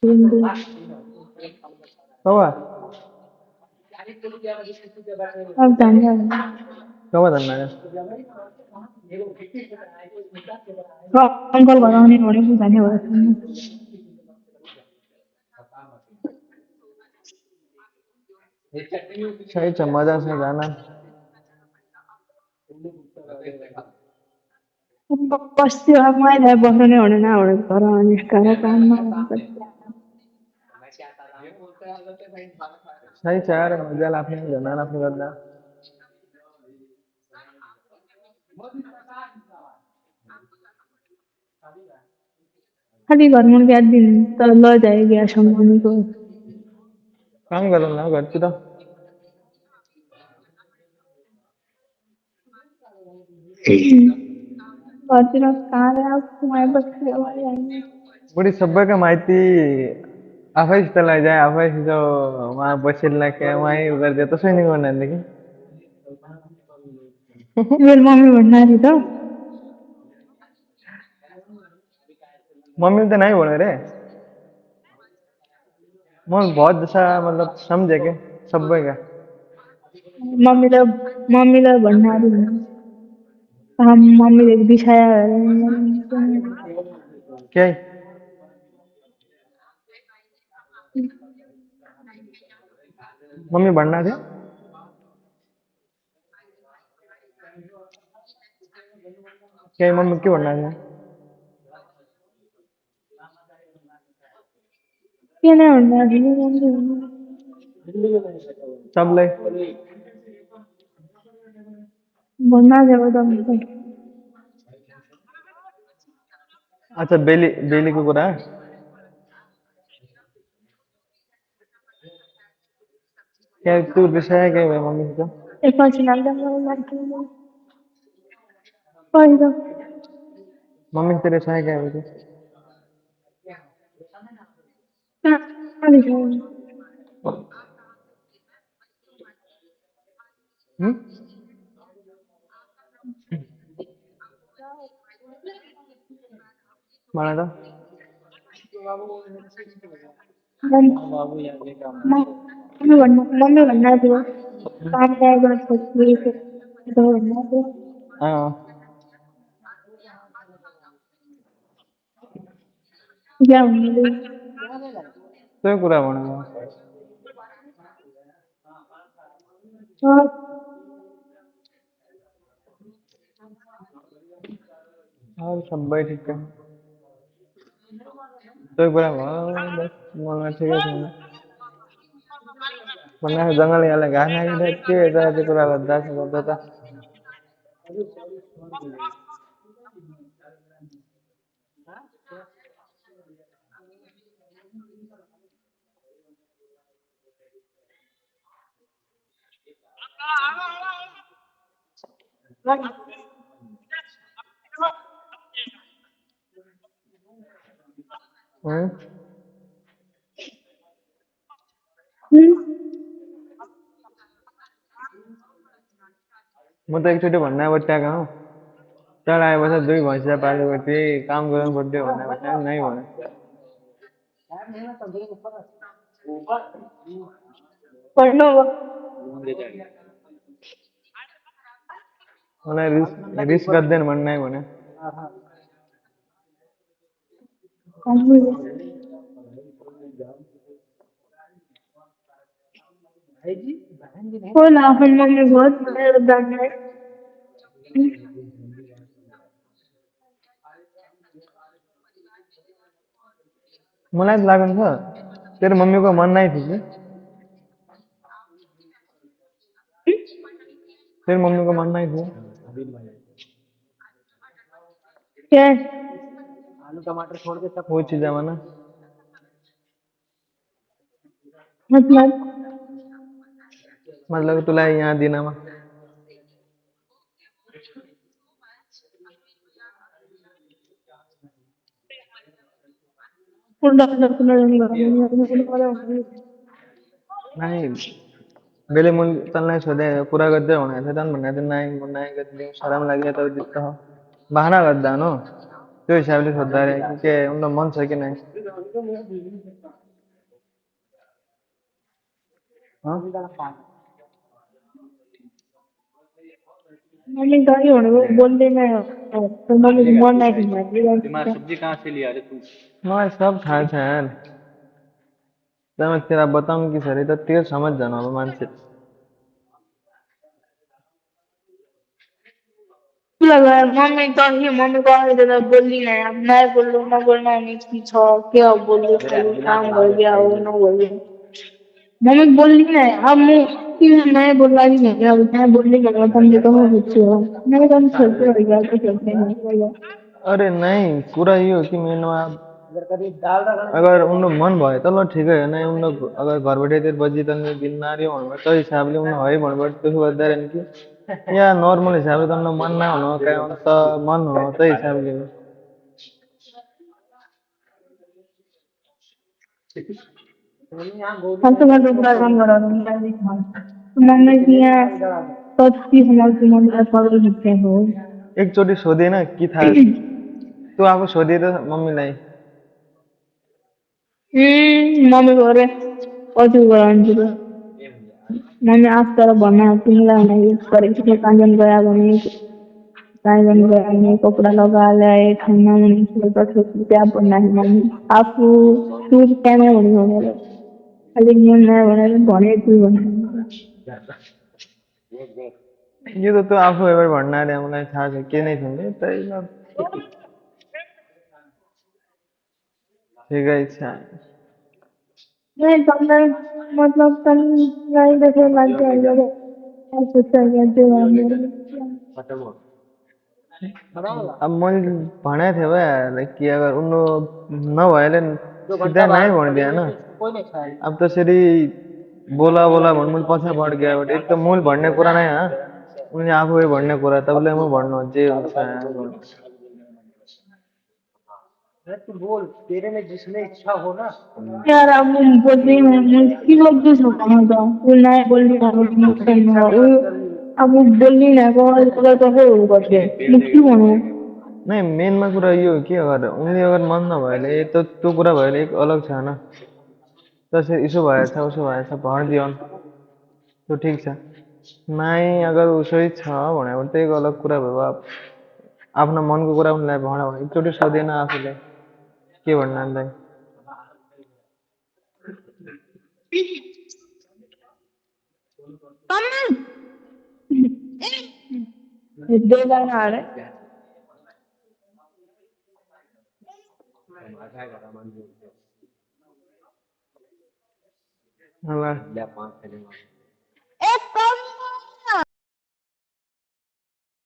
हिंदी। कवा अब धन्यवाद। कवा धन्ना है अंकल बनाउने भनेको धन्यवाद। सही छ मजा से गाना बस्यो अब मैले बस्नु भनेन भने घर निस्केर काम सही छ यार मजा लाग्ने गाना लाग्ने गर्दा खाली घर मुर्गी 8 दिन त ल जाए गया सम्मानको काम गरौँ न घरतिर घरतिर कहाँ कुमार बस्यो बुढी सबैको माइती आफैसित लैजाए आफैसित उहाँ बसिल्ला के उहाँ उ गरिदियो त्यसै नि गर्नादेखि मेरो मम्मी भन्नाले त मम्मीले त नहीं बोले रे म बहुत जैसा मतलब समझे के सबैका मम्मीलाई भन्नाले मम्मीले बिसाया के मम्मी भन्ना थियो के मम्मी के भन्ना थियो के नै भन्नाले सबलाई भन्नाले हो त अच्छा बेलीको कुरा क्या तू रिसाया क्या भयो मम्मीसित एकैछिन पहिरो मम्मीसित रिसाया क्या भयो मलाई त मम्मी भन्ना थियो काम गर्छ अँ क्या भन्नु त्यही कुरा भनेको अरू सबै ठिक त्यही कुरा भयो बस मलाई ठिकै छैन भन्दा जङ्गल यहाँलाई घाँस नागिदियो के यताउति कुरा गर्दा त म त एकचोटि भन्न बट्टाएको हौ त्यहाँ आएपछि 2 भैँसिया पालेपछि काम गर्नु पर्थ्यो भन्ने बट्टा नै भने पढ्नु मलाई रिस गर्दैन भन्ने भने होला आफ्नो मम्मी बहुत मेरो दादा मलाई त लाग्नु छ तेरो मम्मीको मन नै थियो कि तेरो मम्मीको मन नै थियो क्या आलू टमाटर छोड़ के सब वो चीज ना मतलब तुला यहाँ दिनमा नहीं बेले मुल तलना छोदे पूरा गद्दे होना है तन बन्ना दिन नहीं मुन्ना गद्दे शर्म लगे तो जितना हो बहाना गद्दा नो त्यो हिसाबले सोद्धा अरे के उनलाई मन छ कि नै हँ? मम्मी दही भनेको बोल्दैन तो मम्मीको मन आइदिनु मलाई सब थाहा छ यार तर मैं तेरा बताऊं कि सर तो तेरे समझ जाना अब मानसिक लगा मम्मी दही मम्मी दही तो बोली नहीं अब नहीं बोलो ना बोलना नहीं की छ क्या बोलो खाली काम हो गया हो ना हो गया मम्मी बोली नहीं अब मैं कि मैं बोल रही नहीं अब मैं बोलने लगा तुम जो तुम पूछो मैं तुम छोटे हो गया तो कहते हैं अरे नहीं कुरा यो हो कि मेरोमा अगर उनको मन भयो त ल ठिकै हो नै उनको अगर घरबाट यति बजी त दिन नार्यो भन्नुभयो त्यो हिसाबले उनीहरू है भन्नुभयो त्यसो गर्दा रहेन कि या नर्मल हिसाबले त उनीहरू मन नहुनु क्या अन्त मन हुनु त्यही हिसाबले हो हम तो घर पे पूरा काम करा रहा हूँ मम्मी की यहाँ तो की हमारी मम्मी का पागल होते हो एकचोटि सोधेन कि थाहा तँ आफू सोधे त मम्मीलाई मम्मी बोल रहे कति गराउँछु त मम्मी आफ्टर भन्न तिमीलाई भने परीक्षा काञ्चन गया भने काञ्चन गया भने कपडा लगा ल्याए ठाउँमा भने छोटा छोटी त्यहाँ भन्दाखेरि मम्मी आफू सुर त्यहाँ भने भनेर अलिक मन नआयो भनेर भनेको छु भने यो त तँ आफू एबार भन्न आले मलाई थाहा छ के नै थिएन त्यही ल ठिकै छ नहीं तुमने मतलब तुमलाई देखे लाग्छ अहिले सोचा गर्दै भनेर अब मैले भनेको थिएँ भाइहरूलाई कि अगर उनीहरू नभएले सिधा नै भनिदिए होइन अब त्यसरी बोला बोला भन्नु मैले पछि पढ गयो बट एक त मूल भन्ने कुरा नै हाँ उनले आफूले भन्ने कुरा तपाईँले म भन्नु जे हुन्छ यार अब बोल्दै के गर्दैछ भन त ऊ नयाँ बोलिरहेको छैन ऊ अब बोलिरहेको अगर कसै गर्छ म के भनौँ नै मेनमा कुरा यो हो कि अगर उनले अगर मन नभएले त त्यो कुरा भएले एक अलग छ होइन त्यसरी यसो भएछ उसो भएछ भनिदियो त्यो ठिक छ नाइ अगर उसै छ भनेको त्यही अलग कुरा भयो अब आफ्नो मनको कुरा उनलाई भन भने एकचोटि सोधेन आफूले के भन्नालाई देगा ना रे ल